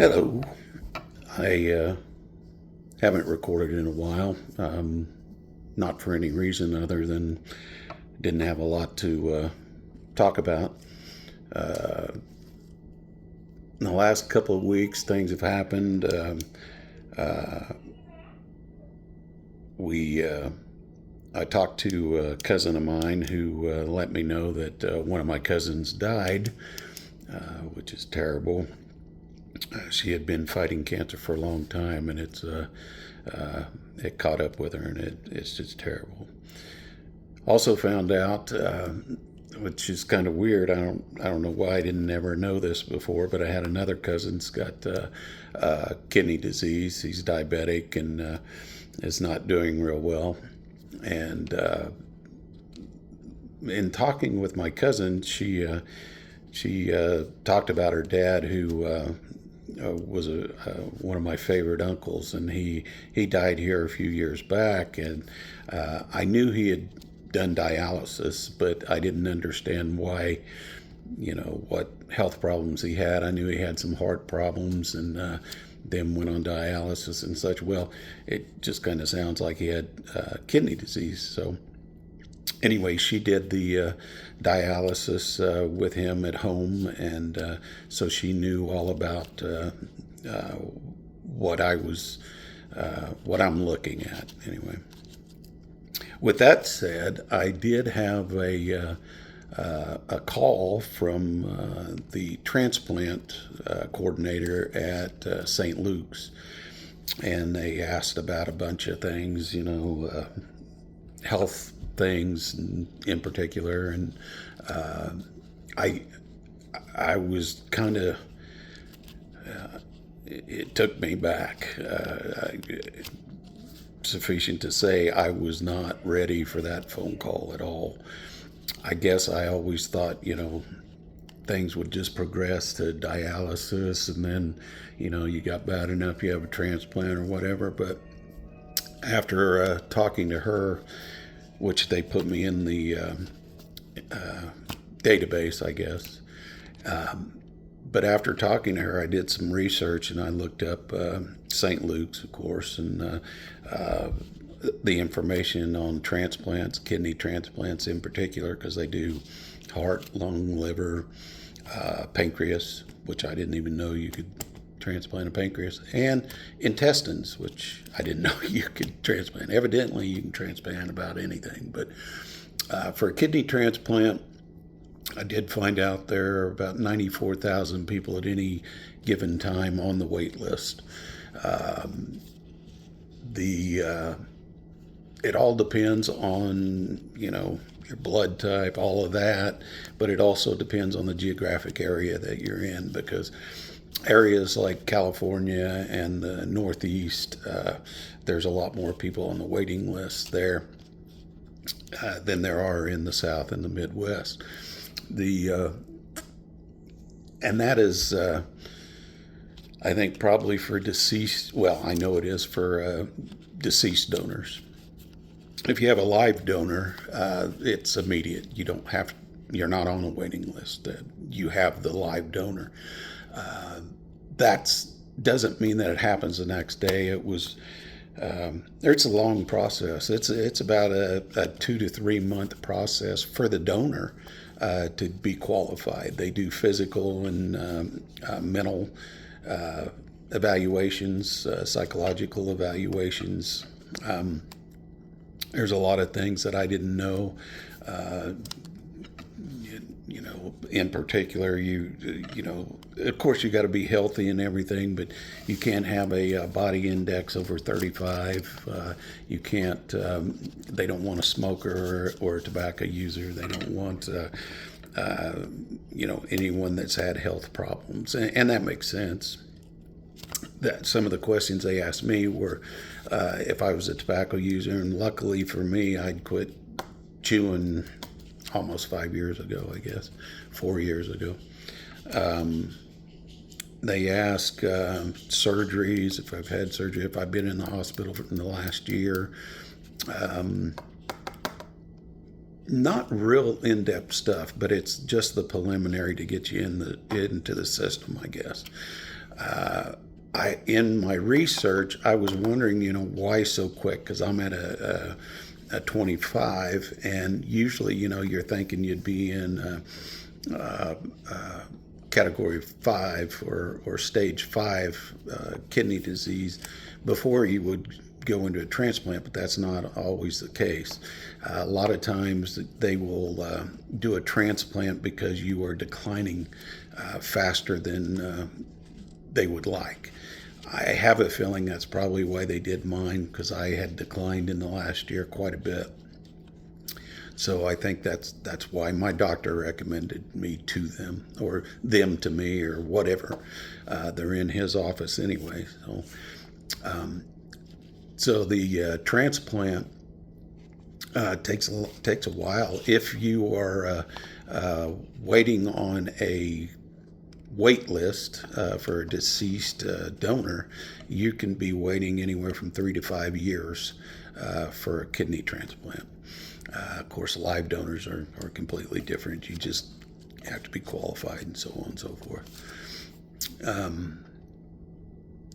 Hello. I haven't recorded in a while, not for any reason other than didn't have a lot to talk about. Uh, in the last couple of weeks, things have happened. Uh, we I talked to a cousin of mine who let me know that one of my cousins died, which is terrible. She had been fighting cancer for a long time, and it caught up with her, and it's just terrible. Also found out, which is kind of weird. I don't know why I didn't ever know this before, but I had another cousin's got kidney disease. He's diabetic and is not doing real well. And in talking with my cousin, she talked about her dad, who was one of my favorite uncles, and he died here a few years back, and I knew he had done dialysis, but I didn't understand why, what health problems he had. I knew he had some heart problems, and then went on dialysis and such. Well, it just kind of sounds like he had kidney disease. So anyway, she did the dialysis with him at home, and so she knew all about what what I'm looking at. Anyway, with that said, I did have a call from the transplant coordinator at St. Luke's, and they asked about a bunch of things, health things in particular, and I I was kind of it took me back. Sufficient to say, I was not ready for that phone call at all. I guess I always thought, things would just progress to dialysis, and then, you got bad enough, you have a transplant or whatever. But after talking to her, which they put me in the database, I guess. But after talking to her, I did some research, and I looked up St. Luke's, of course, and the information on transplants, kidney transplants in particular, because they do heart, lung, liver, pancreas, which I didn't even know you could transplant a pancreas, and intestines, which I didn't know you could transplant. Evidently, you can transplant about anything, but for a kidney transplant, I did find out there are about 94,000 people at any given time on the wait list. The It all depends on your blood type, all of that, but it also depends on the geographic area that you're in, because areas like California and the Northeast, there's a lot more people on the waiting list there than there are in the South and the Midwest. The And that is, I think, probably for deceased. Well, I know it is for deceased donors. If you have a live donor, it's immediate. You don't have. You're not on a waiting list. You have the live donor. That doesn't mean that it happens the next day. It's a long process. It's about a 2 to 3 month process for the donor to be qualified. They do physical and mental evaluations, psychological evaluations. There's a lot of things that I didn't know. In particular, of course, you got to be healthy and everything, but you can't have a body index over 35. You can't. They don't want a smoker or a tobacco user. They don't want, anyone that's had health problems, and that makes sense. That some of the questions they asked me were if I was a tobacco user, and luckily for me, I'd quit chewing almost 5 years ago, I guess, 4 years ago. They ask surgeries, if I've had surgery, if I've been in the hospital in the last year. not real in-depth stuff, but it's just the preliminary to get you into the system, I guess. In my research, I was wondering, why so quick? Because I'm at a 25, and usually, you're thinking you'd be in category 5 or stage 5 kidney disease before you would go into a transplant, but that's not always the case. A lot of times they will do a transplant because you are declining faster than they would like. I have a feeling that's probably why they did mine, because I had declined in the last year quite a bit. So I think that's why my doctor recommended me to them, or them to me, or whatever. They're in his office anyway. So the transplant takes a while. If you are waiting on a wait list for a deceased donor, you can be waiting anywhere from 3 to 5 years for a kidney transplant. Of course, live donors are completely different. You just have to be qualified and so on and so forth.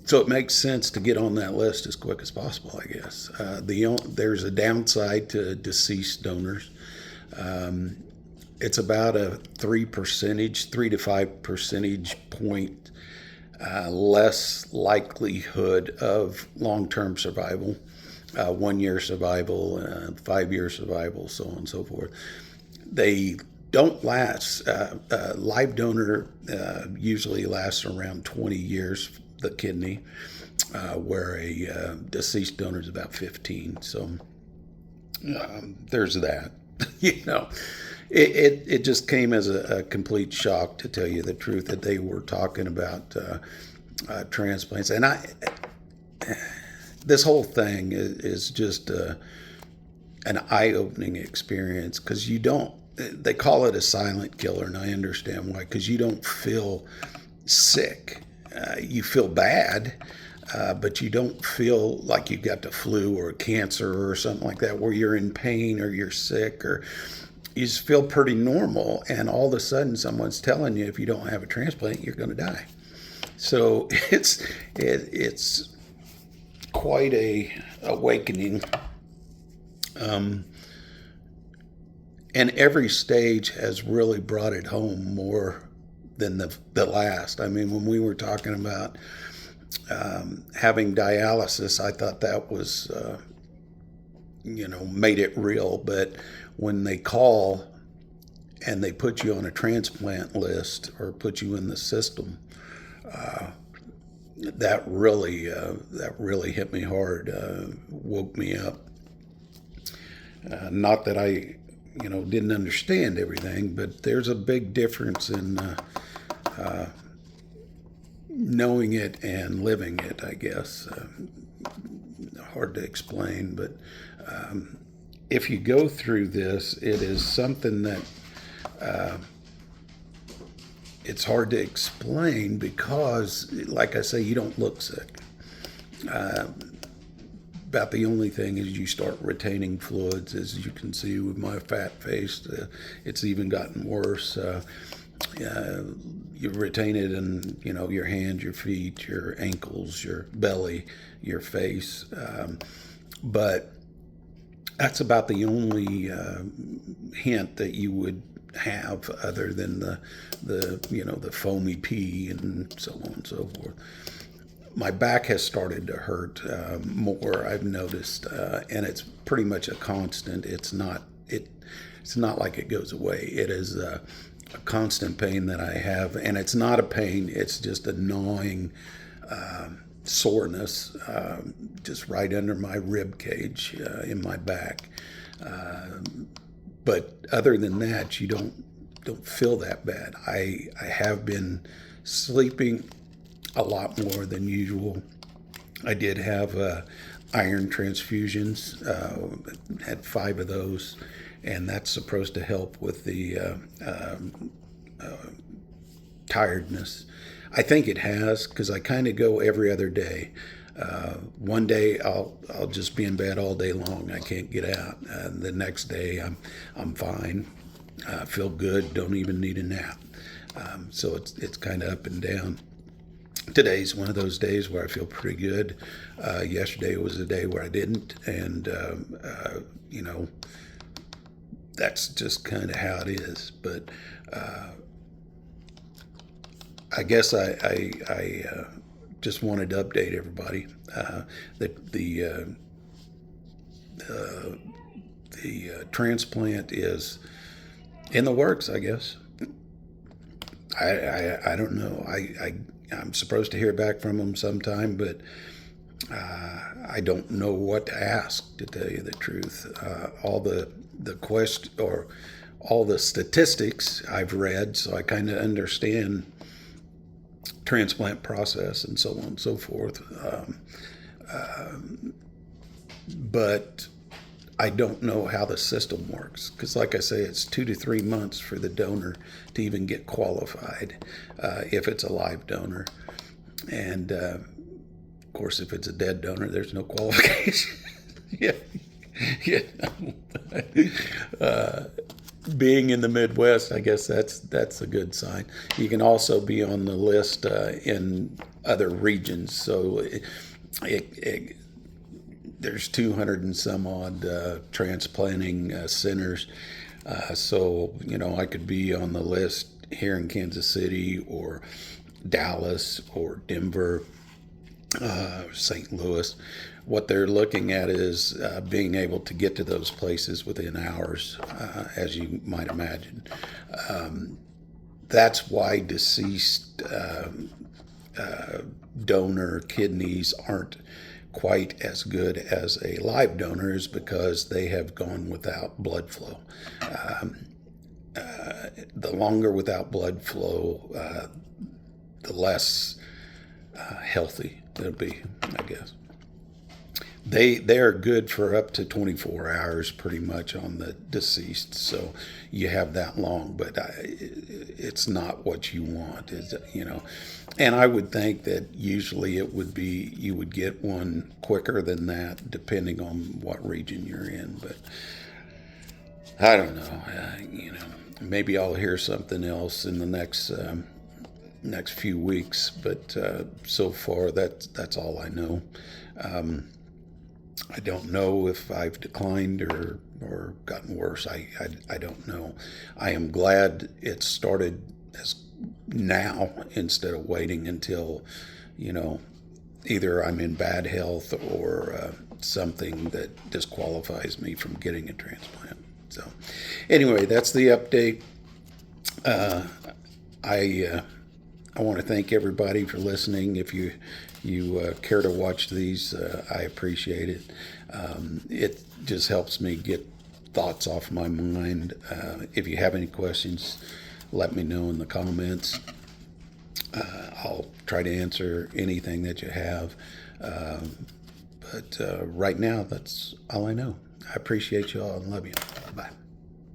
So it makes sense to get on that list as quick as possible, I guess. There's a downside to deceased donors. It's about a 3 to 5 percentage point less likelihood of long-term survival, 1 year survival, 5 year survival, so on and so forth. They don't last. Live donor usually lasts around 20 years, the kidney, where a deceased donor is about 15. So there's that. It just came as a complete shock, to tell you the truth, that they were talking about transplants. And this whole thing is just an eye-opening experience, because they call it a silent killer, and I understand why, because you don't feel sick. You feel bad, but you don't feel like you've got the flu or cancer or something like that, where you're in pain or you're sick, or you just feel pretty normal, and all of a sudden someone's telling you if you don't have a transplant, you're going to die. So it's quite a awakening. And every stage has really brought it home more than the last. I mean, when we were talking about having dialysis, I thought that was, made it real. But when they call and they put you on a transplant list or put you in the system, that really hit me hard, woke me up. Not that I, didn't understand everything, but there's a big difference in knowing it and living it, I guess. Hard to explain, but if you go through this, it is something that it's hard to explain, because, like I say, you don't look sick. About the only thing is you start retaining fluids, as you can see with my fat face. It's even gotten worse. You retain it in, your hands, your feet, your ankles, your belly, your face. But that's about the only hint that you would have, other than the foamy pee and so on and so forth. My back has started to hurt more, I've noticed, and it's pretty much a constant. It's not like it goes away. It is a constant pain that I have, and it's not a pain. It's just a gnawing soreness, just right under my rib cage in my back. But other than that, you don't feel that bad. I have been sleeping a lot more than usual. I did have iron transfusions, had 5 of those, and that's supposed to help with the tiredness. I think it has, because I kind of go every other day. One day I'll just be in bed all day long. I can't get out. The next day I'm fine. Feel good. Don't even need a nap. So it's kind of up and down. Today's one of those days where I feel pretty good. Yesterday was a day where I didn't, and you know, that's just kind of how it is. But I guess I just wanted to update everybody that the transplant is in the works, I guess. I don't know. I'm supposed to hear back from them sometime, but I don't know what to ask, to tell you the truth. All the quest or all the statistics I've read, so I kind of understand transplant process and so on and so forth. But I don't know how the system works because, like I say, it's 2 to 3 months for the donor to even get qualified if it's a live donor. And, of course, if it's a dead donor, there's no qualification. Yeah. Being in the Midwest, I guess that's a good sign. You can also be on the list in other regions. So there's 200 and some odd transplanting centers. So, I could be on the list here in Kansas City or Dallas or Denver, St. Louis. What they're looking at is being able to get to those places within hours, as you might imagine. That's why deceased donor kidneys aren't quite as good as a live donor, is because they have gone without blood flow. The longer without blood flow, the less healthy it'll be, I guess. They are good for up to 24 hours pretty much on the deceased, so you have that long, but it's not what you want, and I would think that usually it would be, you would get one quicker than that depending on what region you're in, but I don't know. Maybe I'll hear something else in the next few weeks, but so far that's all I know. I don't know if I've declined or gotten worse. I don't know. I am glad it started as now instead of waiting until, either I'm in bad health or something that disqualifies me from getting a transplant. So anyway, that's the update. I want to thank everybody for listening. If you care to watch these, I appreciate it. It just helps me get thoughts off my mind. If you have any questions, let me know in the comments. I'll try to answer anything that you have. But right now, that's all I know. I appreciate you all and love you. Bye.